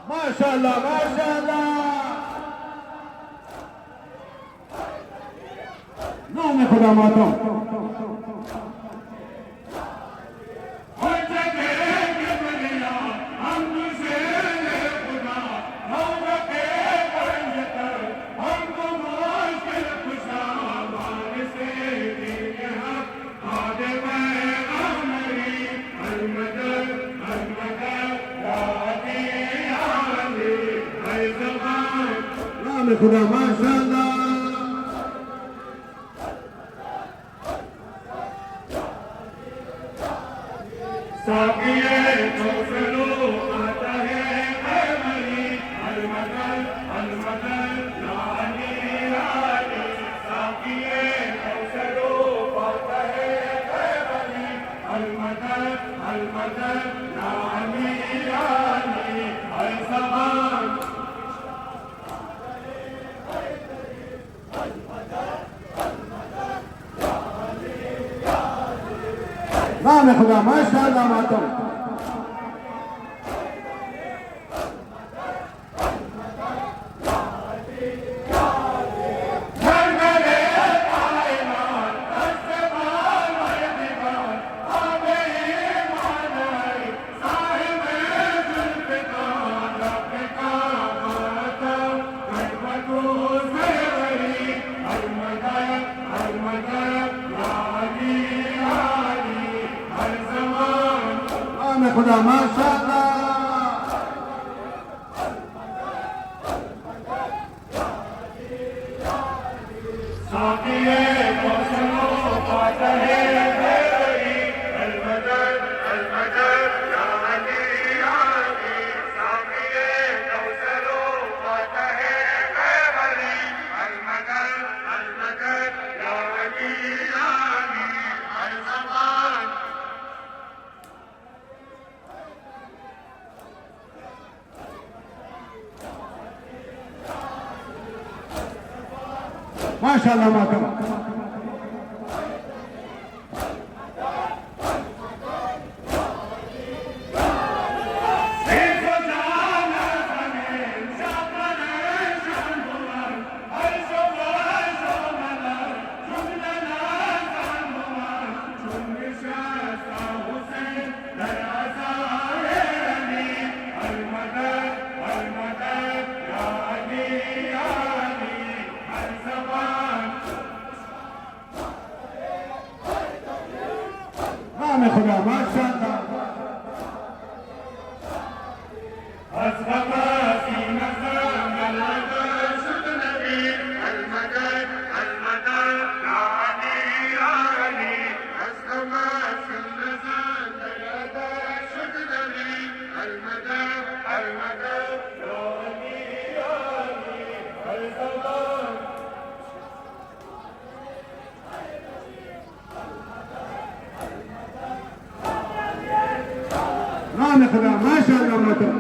माशाल्लाह माशाल्लाह। नाम खुदा मातम। नाम खुदा माशाल्लाह। साकिए कौसलो आता है मरी अलमदल अलमदल रानी रानी साकिए कौसलो आता है मरी अलमदल अलमदल रानी रानी हर ज़बान नाम खुदा माशाल्लाह मातम। नाम खुदा माशाल्लाह। साकिए कौसलो आता है मरी अलमदल अलमदल रानी रानी साकिए कौसलो आता है मरी अलमदल अलमदल रानी रानी हर ज़बान माशाल्लाह मातम। नाम खुदा माशाल्लाह। नाम खुदा माशाल्लाह मातम।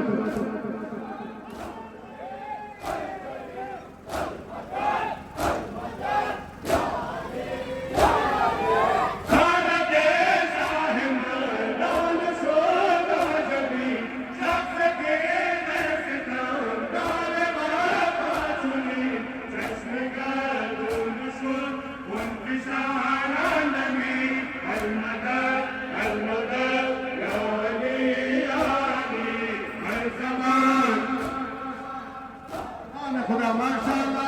नाम खुदा माशाल्लाह।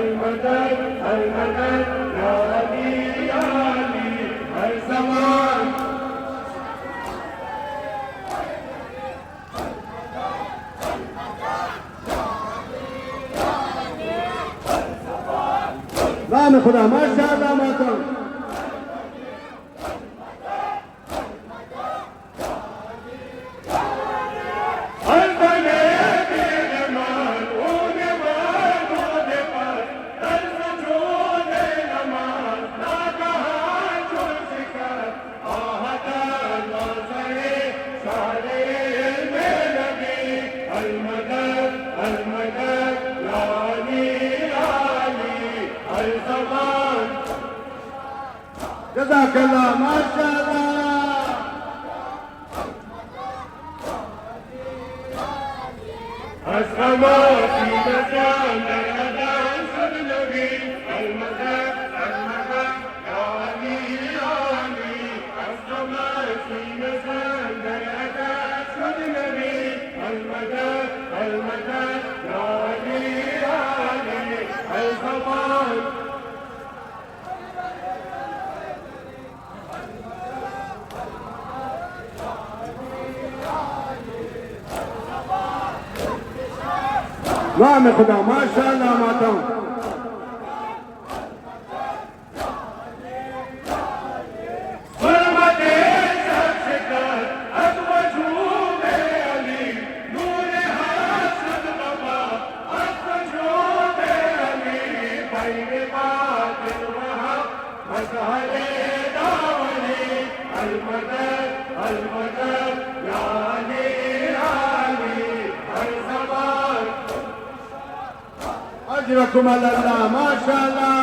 المدد المدد يا علي يا علي هر زمان नाम खुदा माशाल्लाह मातम। Allah जज़ाकल्लाह माशाअल्लाह। السماء مكان الأذان سبنبي المكان المكان يا علي يا علي السماء مكان الأذان سبنبي المكان المكان يا علي يا علي السماء नाम खुदा माशाअल्लाह माता। अजरकुम अल्लाह माशाअल्लाह।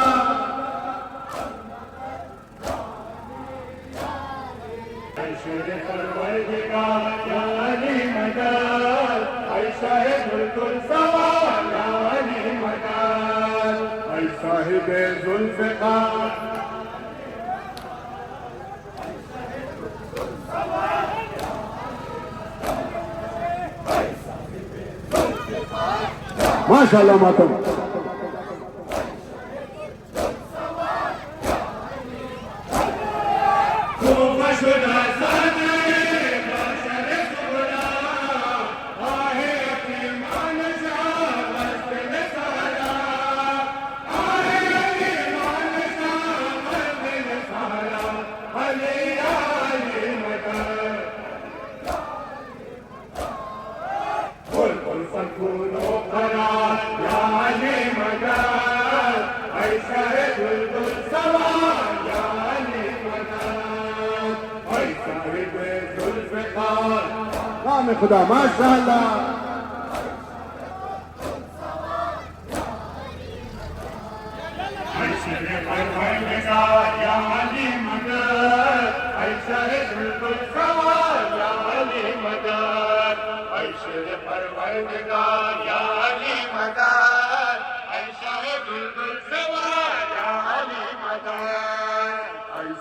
साहिब जुल्फ़िकार माशाअल्लाह माता। नाम खुदा माशाअल्लाह।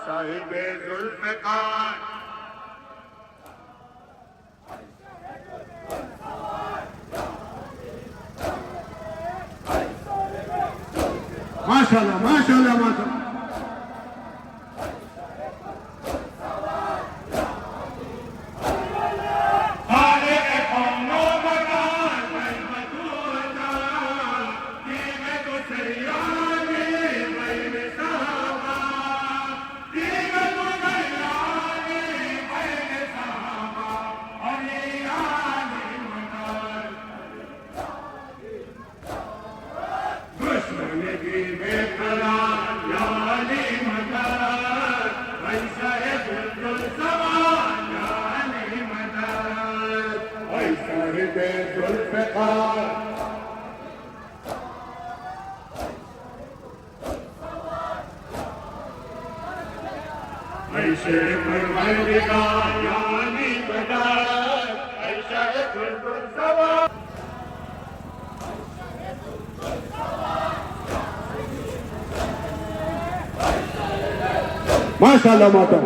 साहिब जुल्फ़िकार माशाअल्लाह माशाअल्लाह माता। माशाअल्लाह माता।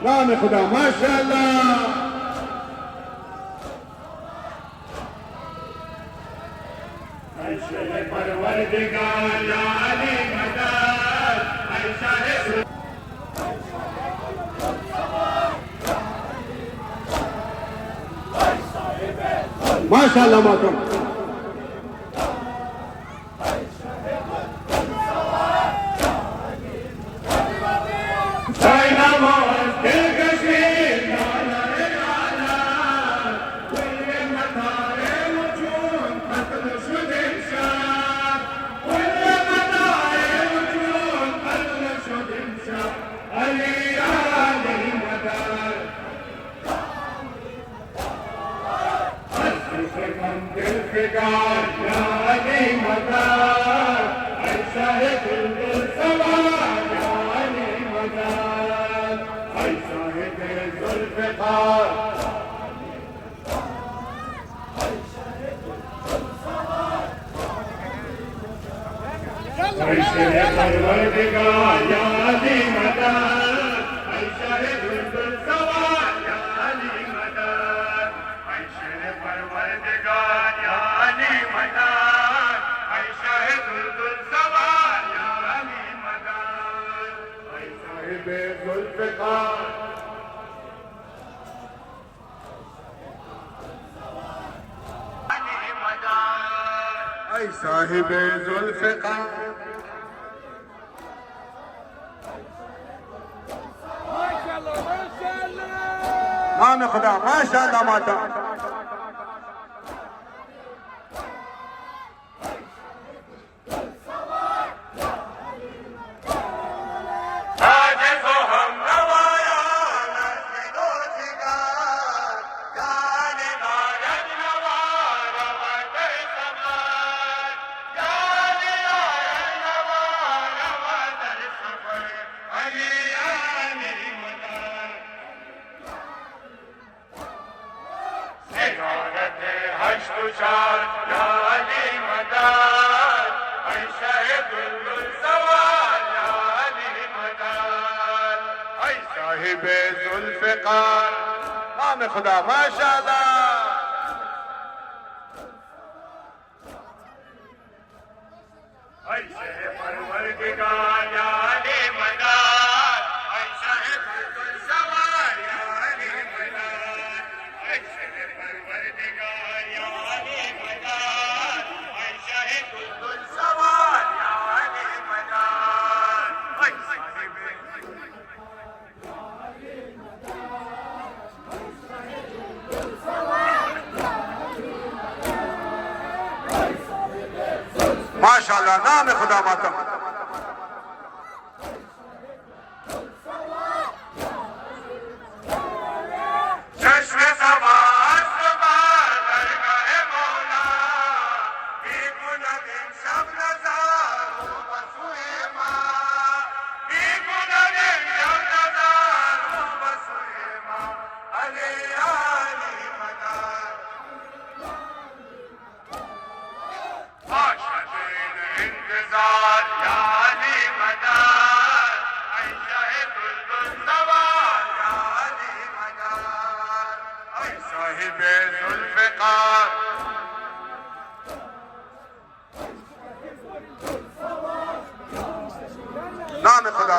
नाम खुदा माशाअल्लाह। माशाल्लाह मातम साहिब जुल्फ़िकार नाम खुदा माशाअल्लाह माता जुल्फ़िकार नाम खुदा माशाअल्लाह माशाअल्लाह नाम खुदा मातम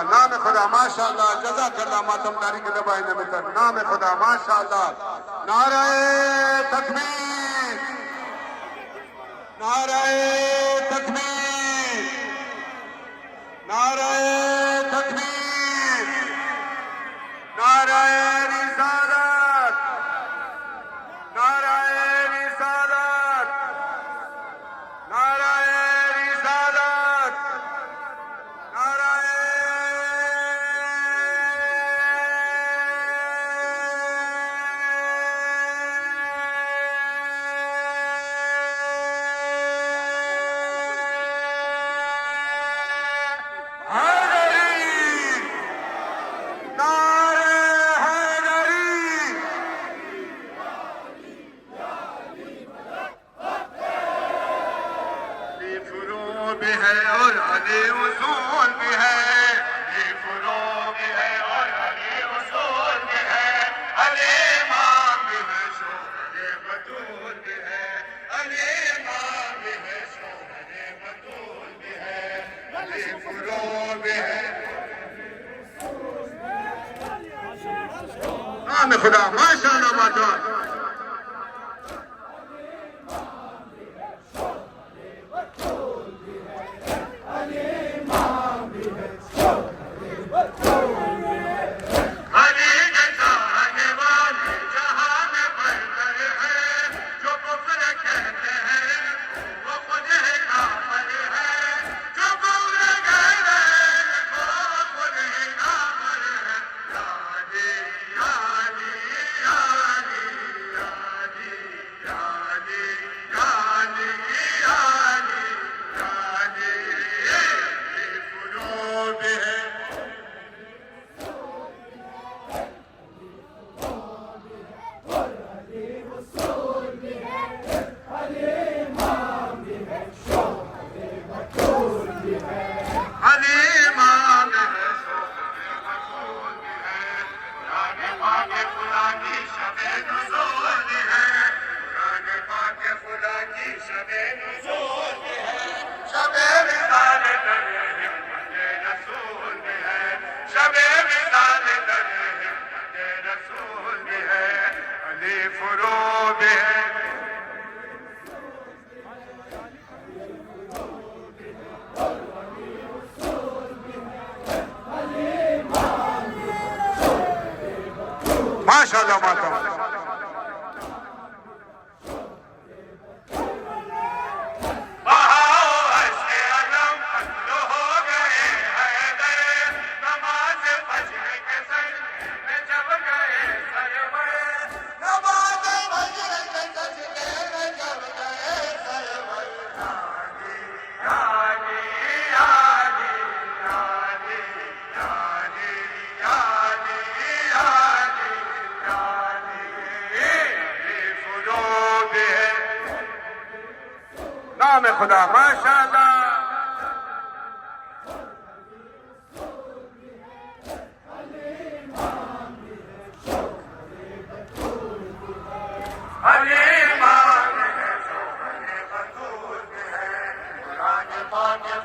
नाम खुदा माशाअल्लाह जज़ाकल्लाह मातमदारी के दबाई ने मित्र नाम खुदा माशाअल्लाह नाराए तकबीर नाराए तकबीर नाराए तकबीर नाराए रिसालत नाराए रिसालत नाराए रिसालत नाराए भी है और अली उसूल भी है ये फुरो भी है और अली उसूल भी है अली इमाम भी है शोहरे बतूल भी है अली इमाम भी है शोहरे बतूल भी है अली फुरो भी है नाम खुदा माशाअल्लाह माशाअल्लाह माशाल्लाह माशाल्लाह। नाम खुदा माशाल्लाह।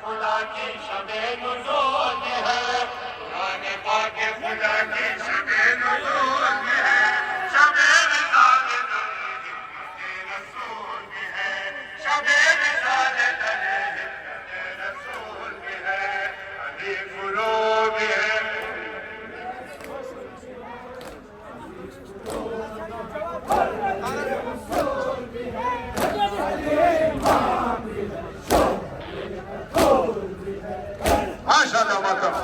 खुदा की शबे नुज़ूल में है, कुरान पाक खुदा की शबे नुज़ूल में है, शबे रिसालत रसूल में है, शबे रिसालत रसूल में है, अली फुरूब में है। माशाल्लाह माशाल्लाह।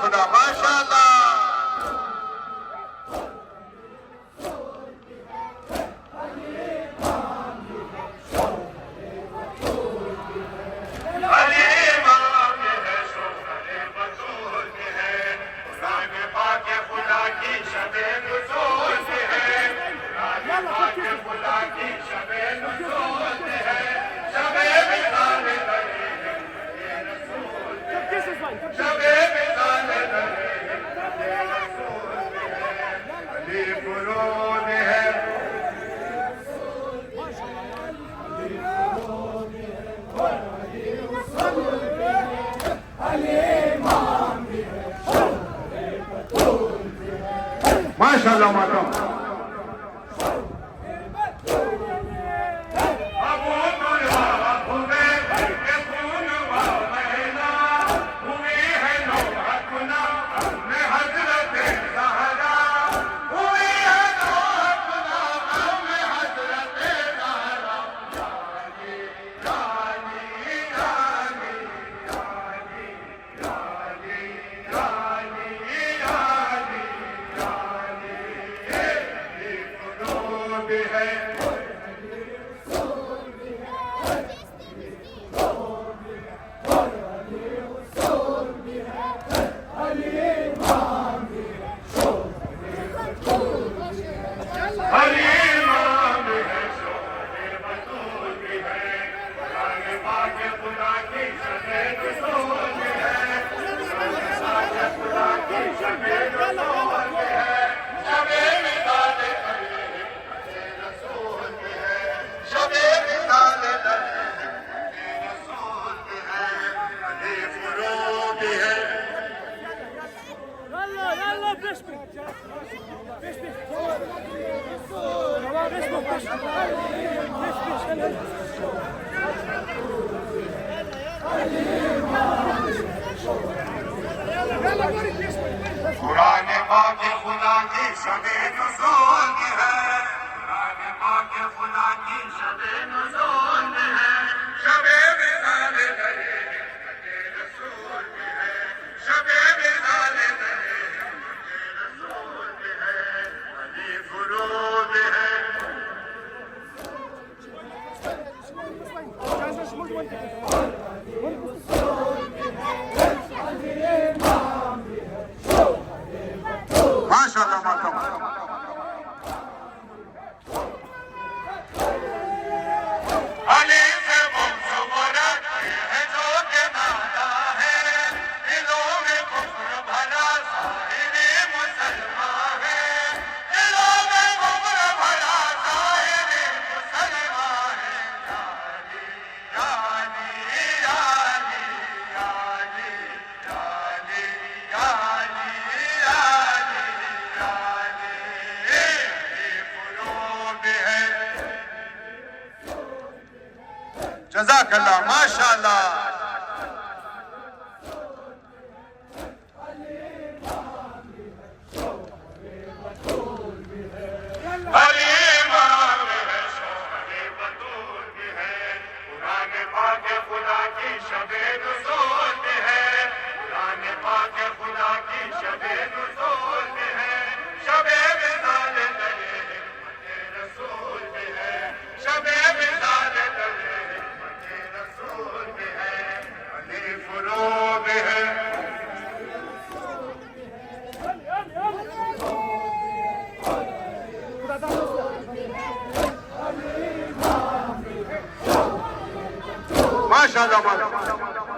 खुदा माशाल्लाह। माशाल्लाह माशाल्लाह। कुरान पाक खुदा की शबे नुज़ूल में है, कुरान पाक खुदा की शबे नुज़ूल में है, शबे रिसालत रसूल में है, शबे रिसालत रसूल में है, अली फुरूब में है। माशाल्लाह माशाल्लाह। जज़ाकल्लाह, माशाअल्लाह। माशाअल्लाह, माशाअल्लाह।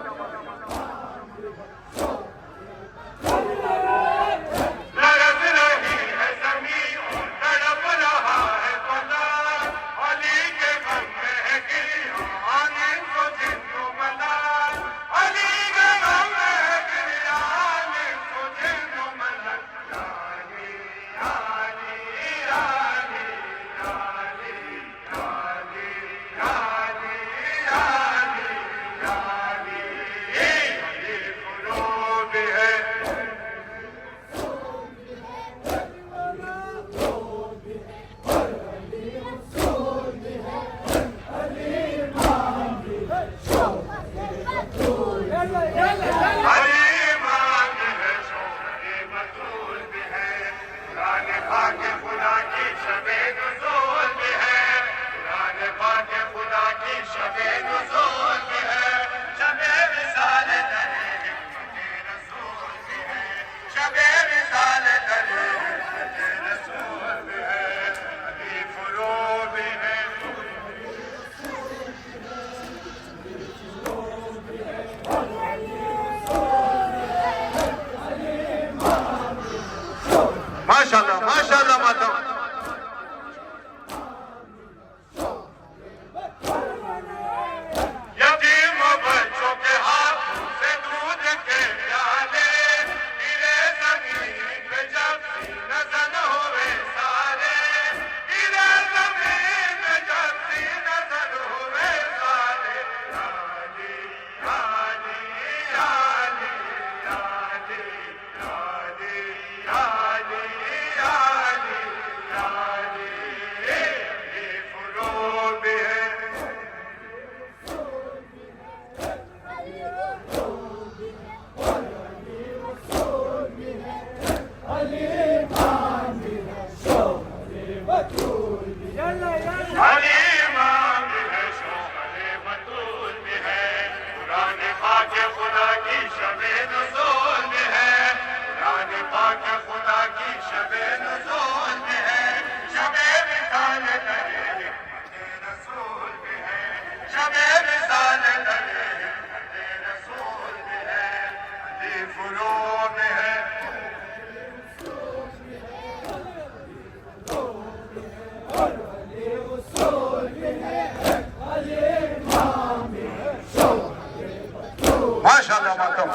माशाअल्लाह, माशाअल्लाह मातम। माशाअल्लाह मातम।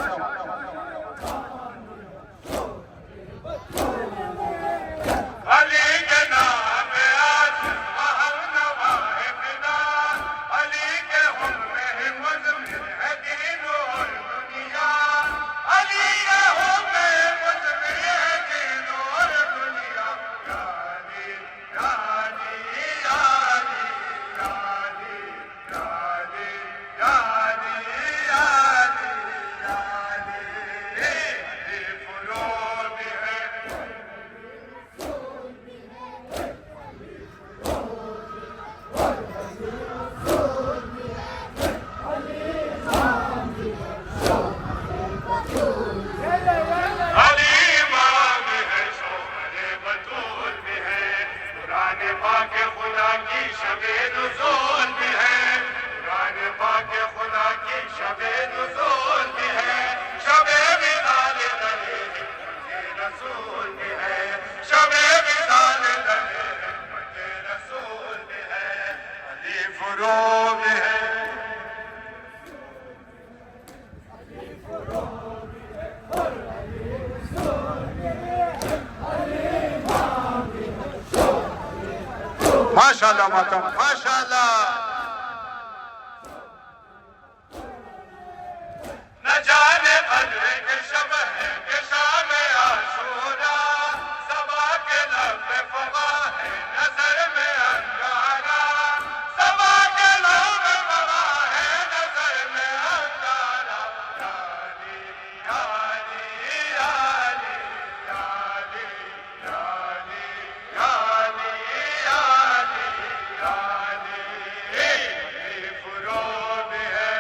माशाअल्लाह मातम, माशाअल्लाह। जाने कद्र के शब है कि शाम आशूरा सबा के लब पे फवा है नजर में अंगारा सबा के लब पे फवा है नजर में अंगारा याली याली याली याली याली याली याली याली फुरोब है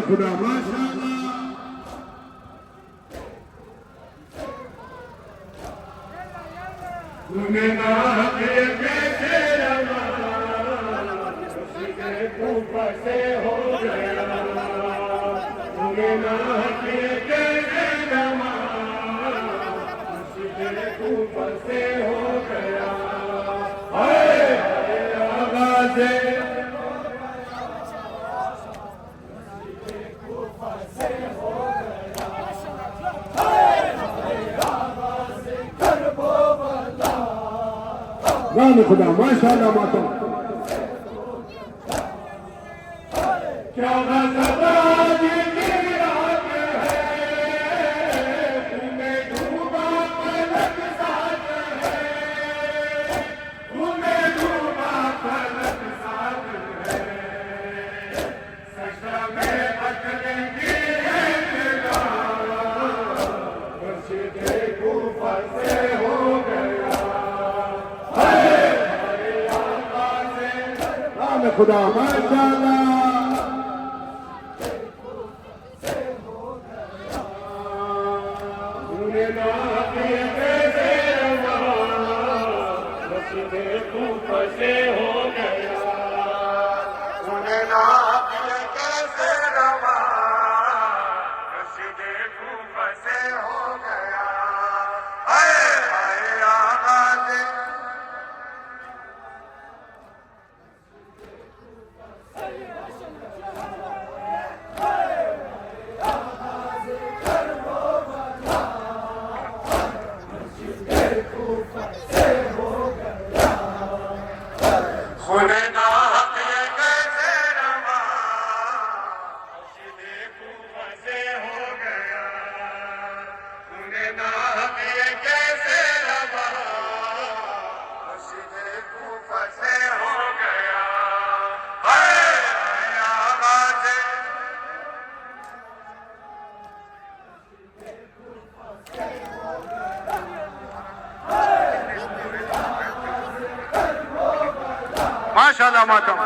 खुदा माशाअल्लाह तूने ना के कैसे रमा उसके ऊपर से हो गया तूने ना के कैसे रमा उसके ऊपर से हो गया हाय आवाज़े राम खुदा माशाअल्लाह माता क्या गज़ब की रात है तुम्हें डूबा पलक साथ है तुम्हें डूबा पलक साथ है सजदा में बदले की है निगाह मुर्शिदे कूफा से हो गया खुदा माशाअल्लाह तूने ना किए कैसे रमा मुर्शिदे कूफा से हो गया तूने ना किए कैसे रमा मुर्शिदे कूफा से हो गया हाय हाय आवाज़ माशाल्लाह मातम।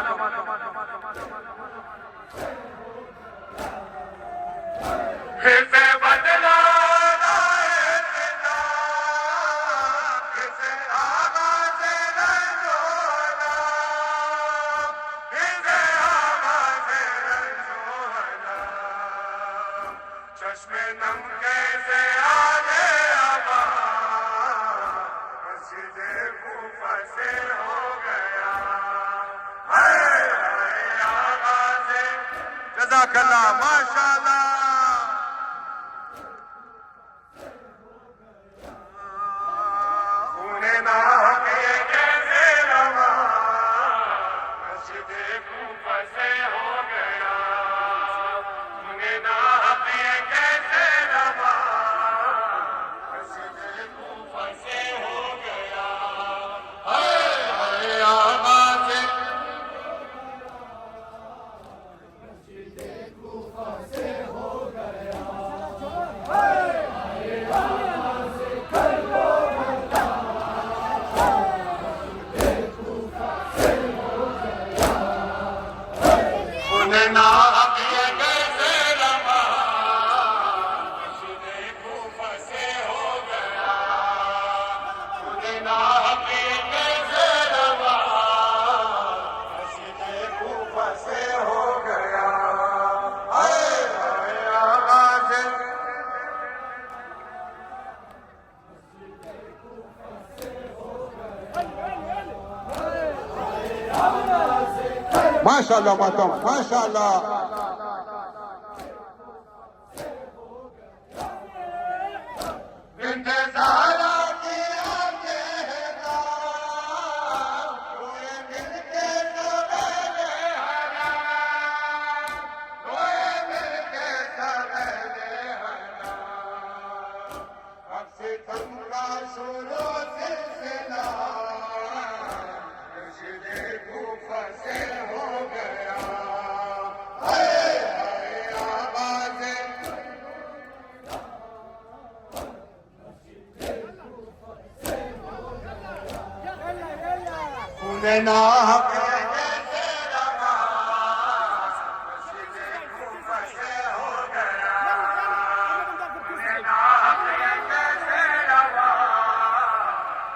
फिर से बदला चश्मे नम कैसे आगे आबा मस्जिदे कूफा से हो गया आगाज़े जज़ाकल्लाह माशाल्लाह। उन्हें ना ये कैसे रवा मस्जिदे कूफा से हो गया उन्हें ना ये कैसे रवा मस्जिदे कूफा से हो गया आगाज़े उन्हें ना ये कैसे रवा मस्जिदे कूफा से हो गया उन्हें ना ये कैसे रवा मस्जिदे कूफा से हो गया आगाज़े माशाल्लाह मातम माशाल्लाह। इंतज़ारा किया कहता कोई मिलके सवेरे हरा कोई मिलके सवेरे हरा अब से थमका शुरू सिलसिला मस्जिदे कूफा से हो गया आगाज़े उन्हें ना कैसे रवा मस्जिदे कूफा से हो गया उन्हें ना कैसे रवा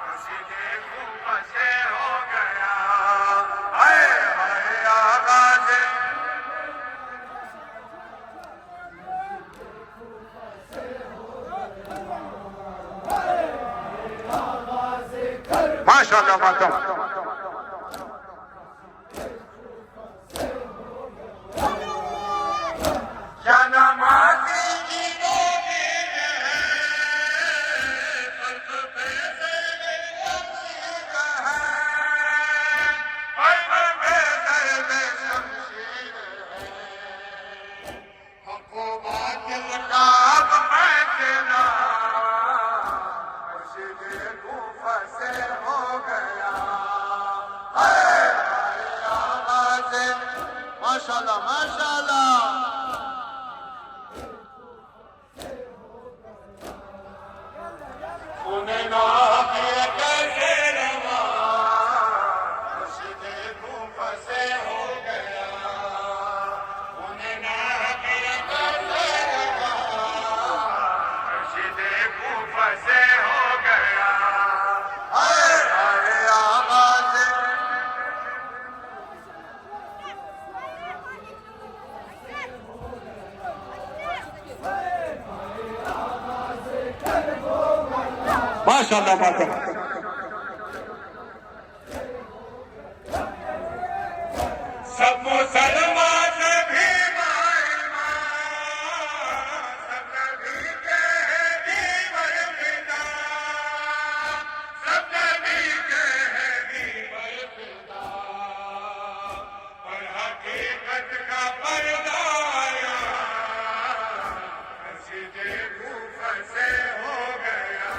मस्जिदे कूफा से हो गया आगाज़े माशाल्लाह मातम। क्या नमाज़ी की गोदी में है फर्ज़ पैसे में शमशीर है फर्ज़ पैसे में शमशीर है हक़ व बातिल का अब फैसला मस्जिदे कूफा से हो गया आगाज़े माशाल्लाह माशाल्लाह। उन्हें ना ये कैसे रवा मस्जिदे कूफा से हो गया उन्हें ना ये कैसे रवा मस्जिदे कूफा से हो गया आगाज़े माशाल्लाह मातम। सब मुसलमान भी माइमान सब नबी के हैं दीवर फिदा सब नबी के हैं दीवर फिदा पर हकीकत का पर्दा आया मस्जिदे कूफा से हो गया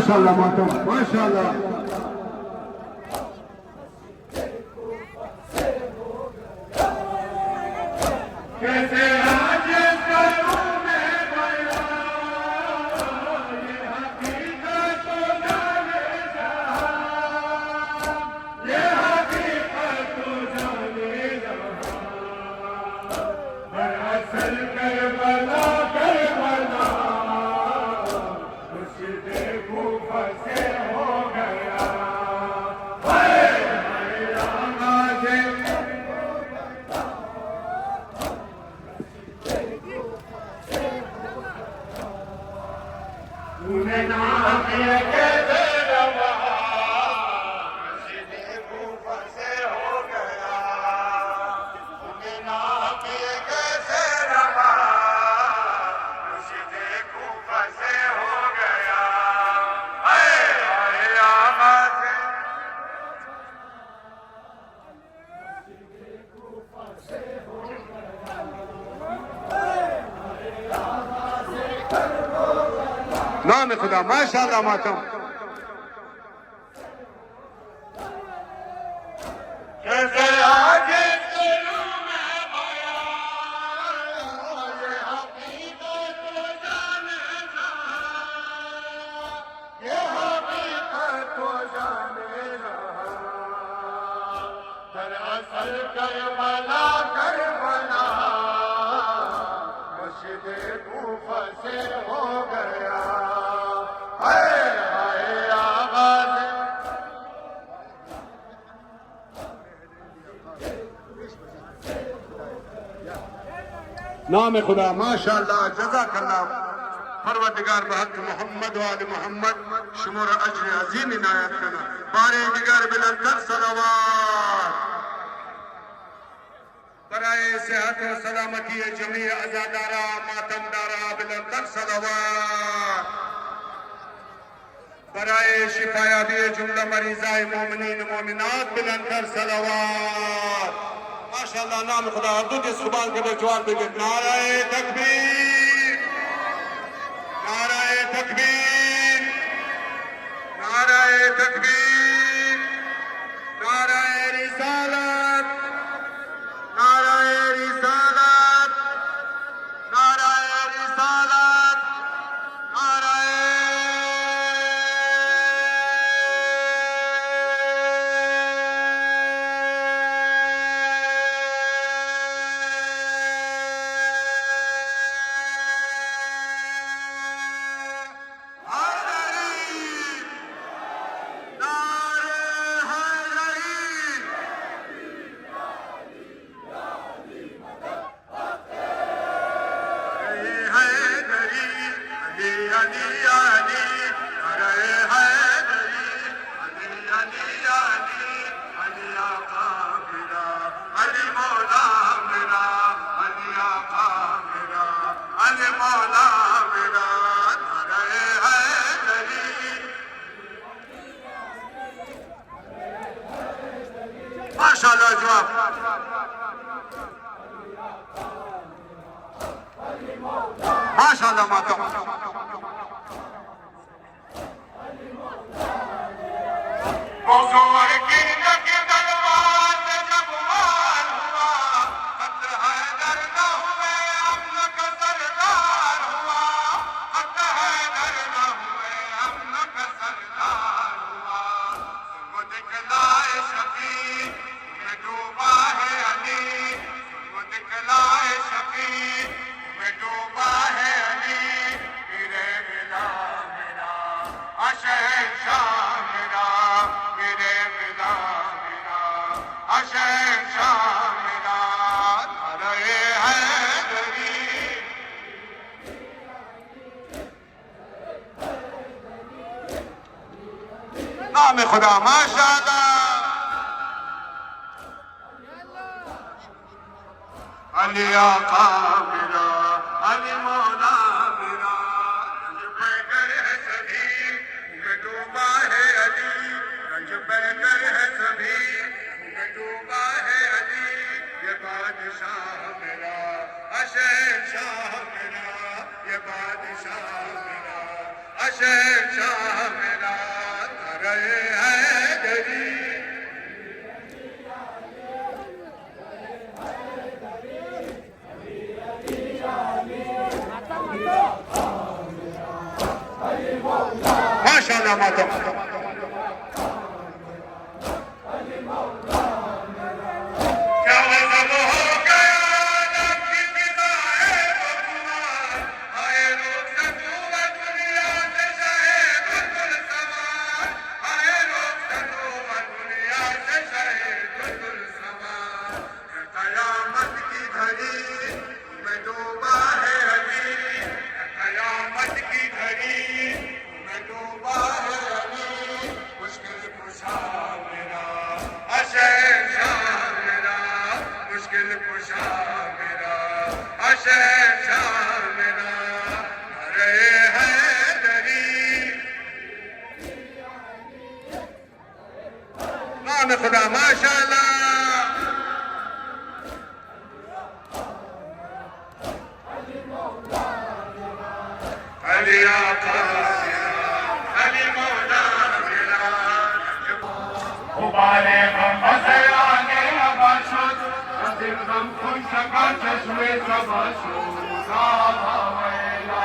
माशाल्लाह मातम माशाल्लाह। कैसे आज करूं मैं बयां, ये हकीकत तो जाने जहां, ये हकीकत तो जाने जहां। दरअसल करबला करबला मुर्शिदे कूफा से हो गया। हाय हाय आवाज़े तूने नाम किए कैसे रवा, मुर्शिदे कूफा से हो गया। तूने नाम किए कैसे रवा, मुर्शिदे कूफा से हो गया। हाय हाय आवाज़े नाम खुदा माशाल्लाह मातम। कैसे आगे करूं मैं बयां, ये हकीकत तो जाने जहां, ये हकीकत तो जाने जहां। दरअसल करबला करबला मुर्शिदे कूफा से हो गया। हाय हाय आवाज़े नाम खुदा माशाल्लाह जज़ाकल्लाह। परवरदिगार बहक मोहम्मद वाले मोहम्मद शुमर अजर अजीम इनायत करना। बारे दिगर बिलंदर सलावात बराए सेहत व सलामती जमी अजादारा मातमदारा बिलंदर सलावात बराए शिफायाबी जुमला मरीजाए मोमिनीन मोमिनात बिलंदर सलावात। माशाल्लाह नाम खुदा अब्दुल के सुभान के जवाब देंगे। नाराए तकबीर नाराए तकबीर नाराए तकबीर नाराए रिसालत नाराए रिसालत नाराए रिसालत नाराए माशाल्लाह जवाब माशाल्लाह मातम। मौजूर की नकी तलवार से जब वार हुआ, हक हैदर न हुए अम्न का सरदार हुआ। हक हैदर न हुए अम्न का सरदार हुआ। वो दिखलाए शफी में डूबा है अली, वो दिखलाए शफी में डूबा है अली। मेरे मिला मेरा शहंशाह मेरा, मेरे मिला मेरा शहंशाह मेरा। नारे हैदरी नाम खुदा माशाल्लाह। अली आका मेरा, अली मौला मेरा। रंज पैकर है सभी में डूबा है अली, रंज पैकर है सभी में डूबा है अली। ये बादशाह मेरा शहंशाह मेरा, ये बादशाह मेरा शहंशाह मेरा। माशाल्लाह मातम। खुदा माशाल्लाह। अली आका अली मौला मेरा उबाले हम बसयाने अबाशुद दिल हम खुन शका चश्मे सबशुद सावेला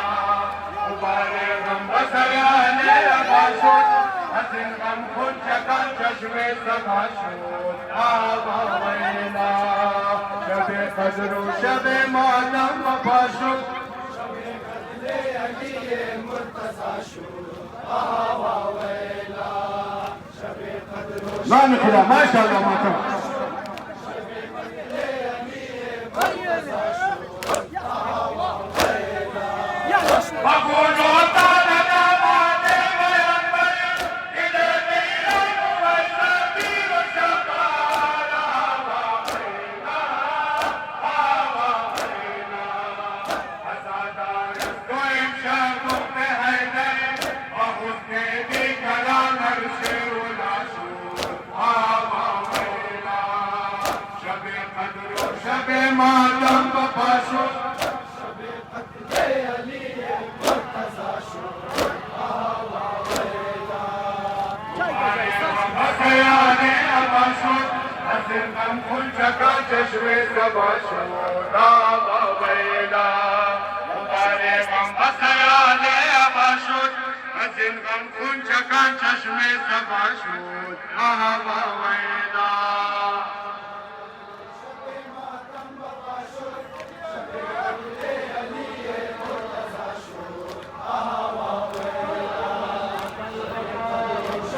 उबाले हम बसयाने अबाशुद दिल हम खुन शका चश्मे सबशुद आवेला शबे कदर शबे मातम अबाशुद मान खुदा माशाल्लाह मातम। मातम बपाशो बसयाने अबाशो हसन गम खुल चका चश्मे सबशो रावेला उबारे गम बसयाने अबाशो हसन गम खुल चका चश्मे सबशो रावेला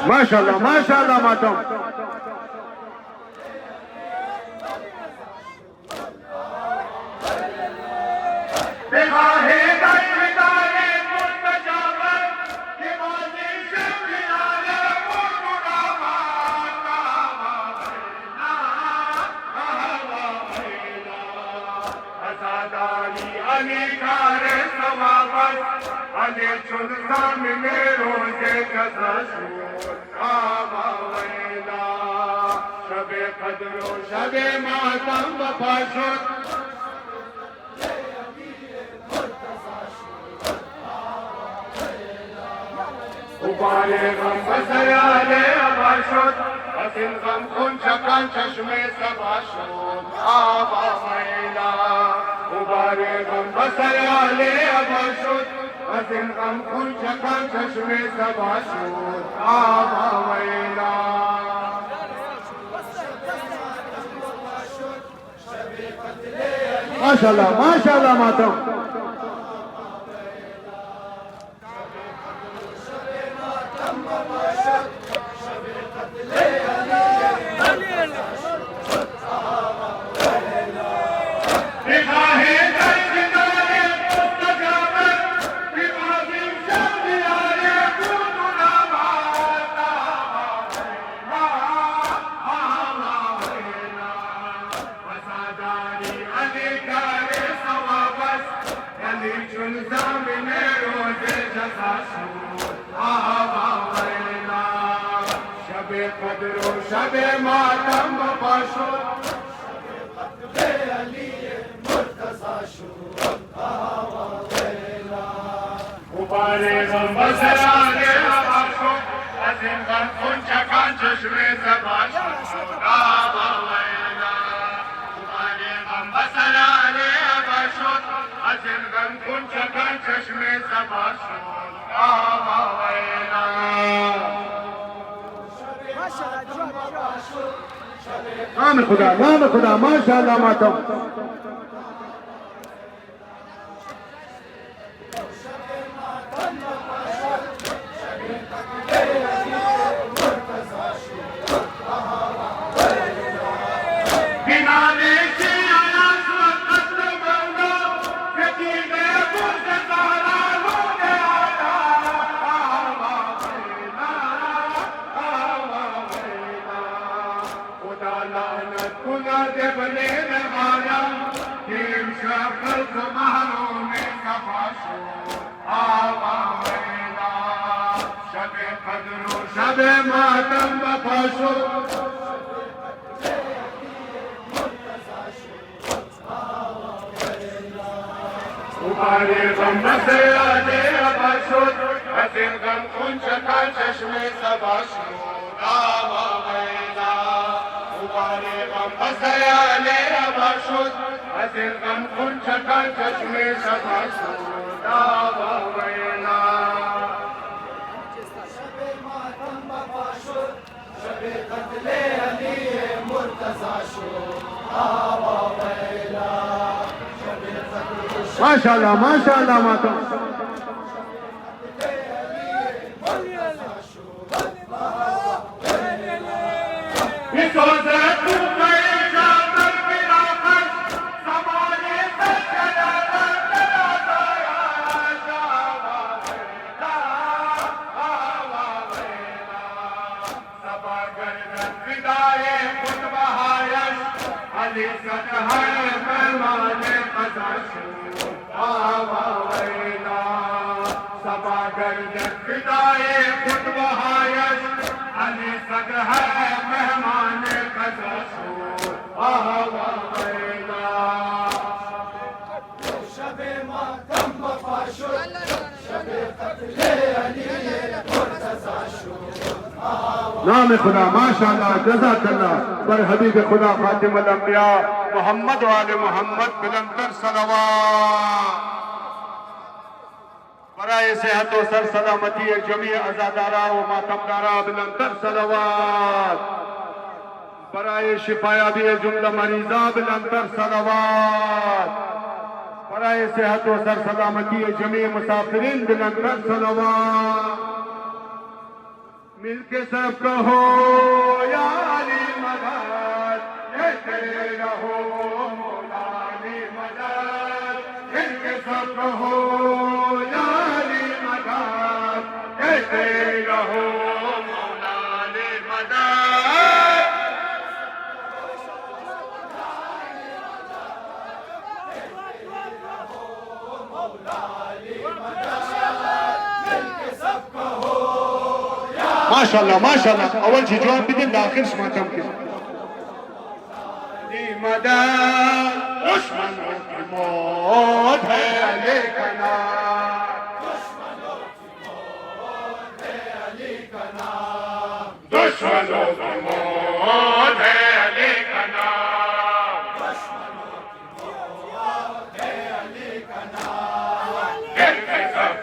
माशाल्लाह माशाल्लाह मातम। अली चुन सामने रोजे आवेला शबे कदरो शबे मातम बपाशो उबाले गम बसयाने अबाशो हसन गम खुन चका चश्मे सबशो आवेला उबाले गम बसयाने अबाशो हसन गम खुन चका चश्मे सबशो आवेला माशाल्लाह माशाल्लाह मातम। शबे कदरो शबे मातम बपाशो उबारे गम बसयाने अबाशो हसन गम खुन चका चश्मे सबशो आवेला उबारे गम बसयाने अबाशो हसन गम खुन चका चश्मे सबशो आवेला नाम खुदा माशाअल्लाह मातम शबे मातम बफाशो तुम्हारे गम से आजे अबाशो हसीन गम कुंच का चश्मे सबाशो दावा मैला तुम्हारे गम से आजे अबाशो हसीन गम कुंच का चश्मे सबाशो दावा मैला माशाअल्लाह माशाअल्लाह माता नाम खुदा माशाअल्लाह जज़ाकल्लाह पर हबीब खुदा खातिमुल अंबिया मोहम्मद वाले मोहम्मद बिलंतर सलवात बराए सेहत व सर सलामती जमी अज़ादारा व मातमदारा बिलंतर सलवात बराए शिफायाबी जुमला मरीजा बिलंतर सलवात बराए सेहत व सर सलामती जमी मुसाफिरीन बिलंतर सलवात मिलके सब कहो यारी मदद कहते रहो मौलानी मदद मिलके सब कहो यारी मदद कहते रहो मौलानी मदद माशाअल्लाह माशाअल्लाह अवल जी जवाब भी दिन आखिर मातम के मदद दुश्मनों की मौत है अली का नाम दुश्मनों की मौत है अली का नाम कहते सब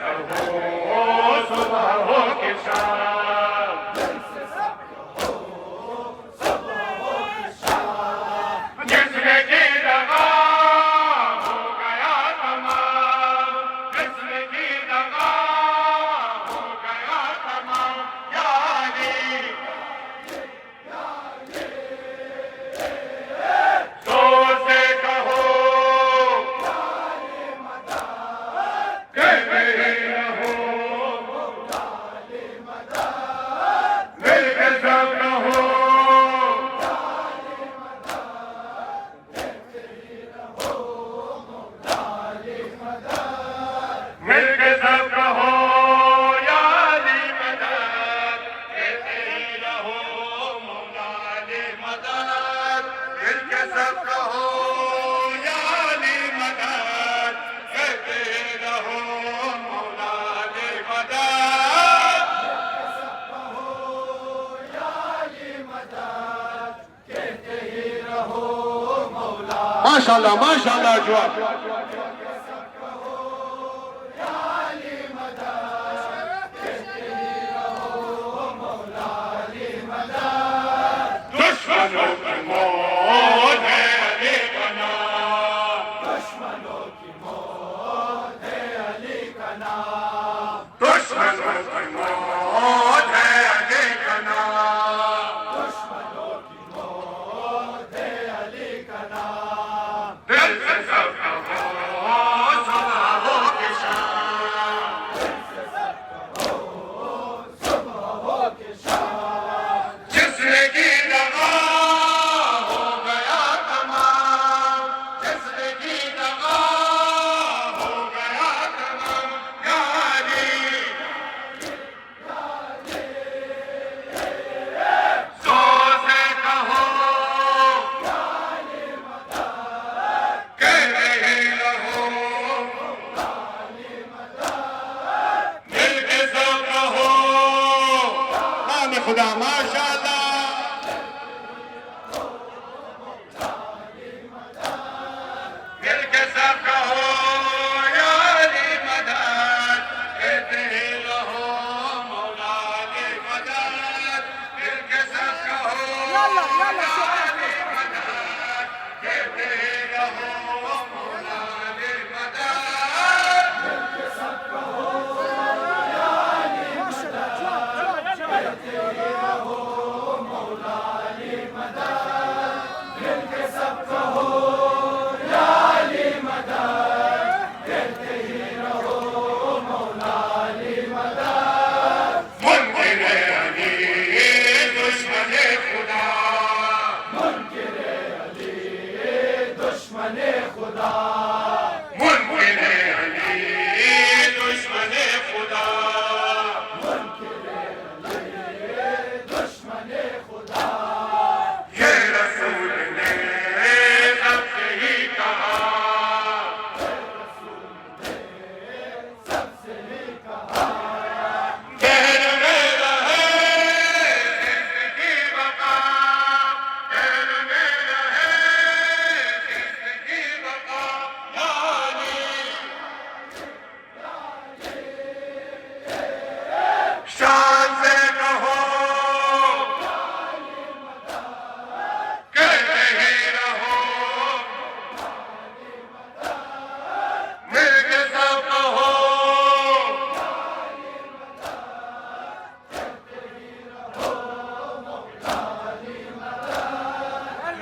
हो सुबह हो के शाम माशाअल्लाह माशाअल्लाह जवाब मदद दुश्मनों की मौत है अली का नाम, दुश्मनों की मौत है अली का नाम, दुश्मनों की मौत है अली का नाम, दुश्मनों की मौत है अली का नाम। दिल से सब कहो सुबह हो के शाम, सुबह हो के शाम, जिसने की दगा हो गया तमाम, जिसने की दगा हो गया तमाम, यारी जोर से कहो कहते ही रहो, मिल के सब रहो, नाम खुदा माशाअल्लाह, मिल के सब कहो यारी मदद, कहते ही रहो मौला की मदद, मिल के सब कहो यारी मदद, कहते ही रहो मौला की मदद। मुनकिर अली दुश्मन खुदा, दुश्मन खुदा, मुनकिर अली दुश्मन खुदा, दुश्मन खुदा, ये रसूल ने सबसे ही कहा, कहर में रहे जिसकी बका, कहर में रहे जिसकी बका, यानी शान से कहो कहते ही रहो, मिल के सब कहो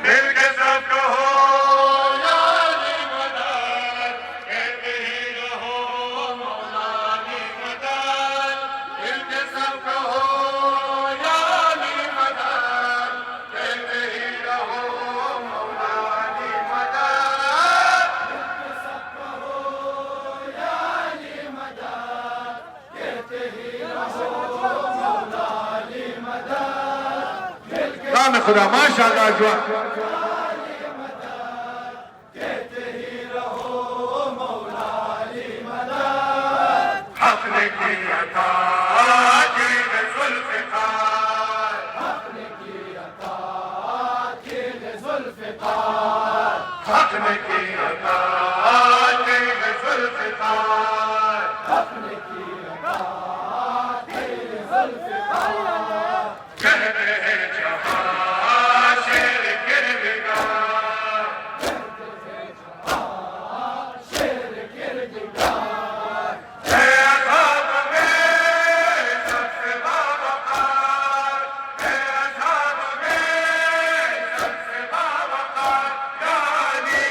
मिल के सब कहो यारी मदद, कहते ही रहो मौला की मदद, मिल के सब कहो यारी मदद, कहते ही रहो मौला की मदद। नाम खुदा माशाअल्लाह जुआ हक ने किया था जिन जुल्फ़िकार, जुल्फ़िकार, हक ने किया था जिन जुल्फ़िकार, कहते हैं जहाँ शेर गिरगिटार, है अज़ाब में सबसे बावक़ार, है अज़ाब में सबसे बावक़ार, यानी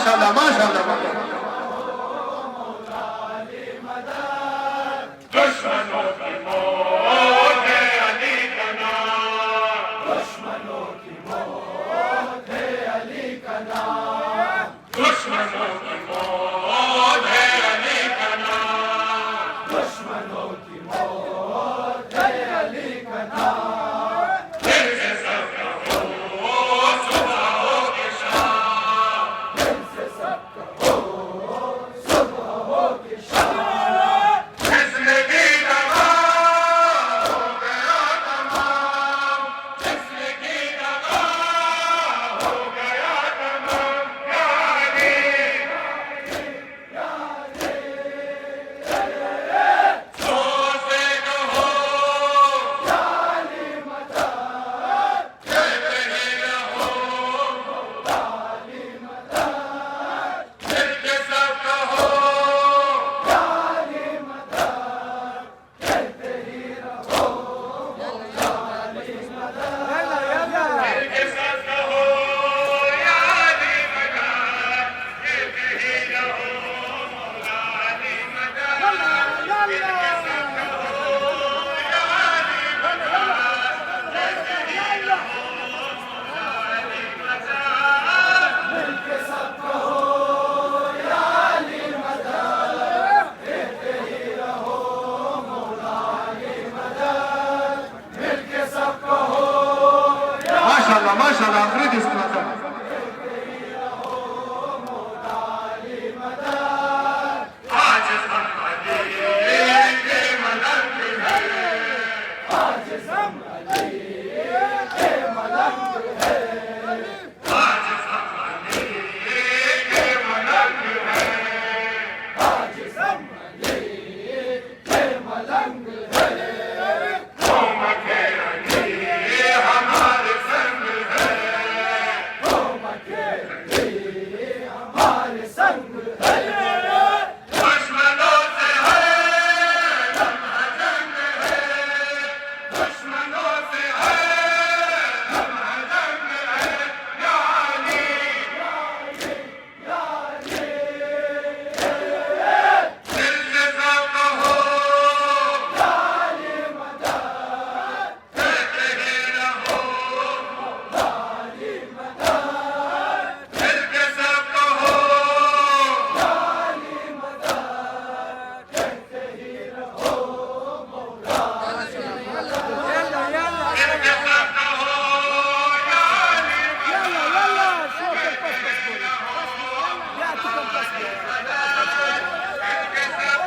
माशाल्लाह माशाल्लाह दुश्मनों की मौत है अली का नाम, दुश्मनों की मौत है अली का नाम, दुश्मनों की मौत है अली का नाम, दुश्मनों की मौत है अली का नाम। दिल से सब कहो सुबह हो के शाम, दिल से सब कहो सुबह हो के शाम। जिंदगी दवा हो गया तमाम, जिंदगी दवा हो गया तमाम, यारी सोचे कहो जाली मदद, कहते ही रहो, जाली मदद, मिलके सब कहो जाली मदद, कहते ही रहो जाली मदद। मिलके सब कहो यारी मदद, कहते ही रहो मौलानी मदद, मिलके सब कहो यारी मदद, कहते ही रहो मौलानी मदद। मिलके सब कहो याली मदद, कहते ही रहो मौलानी मदद। मिलके सब कहो माशाल्लाह माशाल्लाह आखिरी डिस्को था मौलानी मदद। आज हम अली के मलंग हैं, आज हम अली के मलंग है, आज हम अली के मलंग हैं, आज हम अली के मलंग है। कौम के अली हमारे संग है, कौम के अली हमारे संग है। दुश्मनों से है लम्हा जंग है, दुश्मनों से है लम्हा जंग है, या अली दिल से सब कहो जाली मदद, कहते ही रहो, जाली मदद, मिलके सब कहो जाली मदद, कहते ही रहो मौलानी मदद। मिलके सब कहो यारी मिलके सब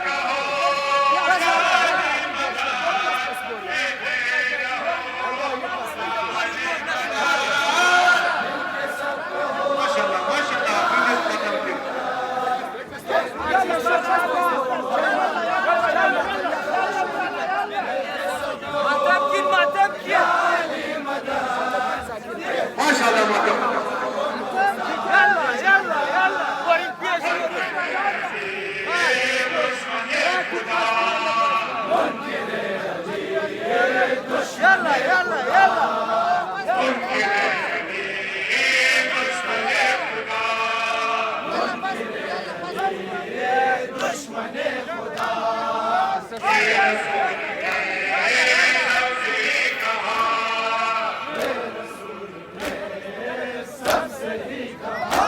कहो माशाल्लाह माशाल्लाह आखिरी डिस्को था माशाल्लाह माशाल्लाह दुश्मने खुदा सबसे ही कहा।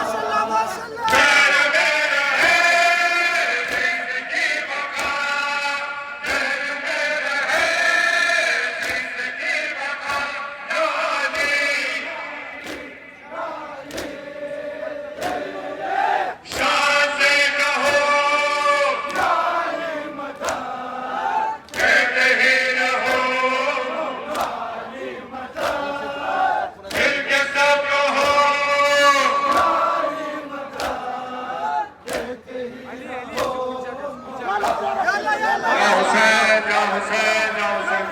शान से कहो जाली मदद, कहते ही रहो, जाली मदद, मिलके सब कहो जाली मदद, कहते ही रहो या हुसैन या हुसैन या हुसैन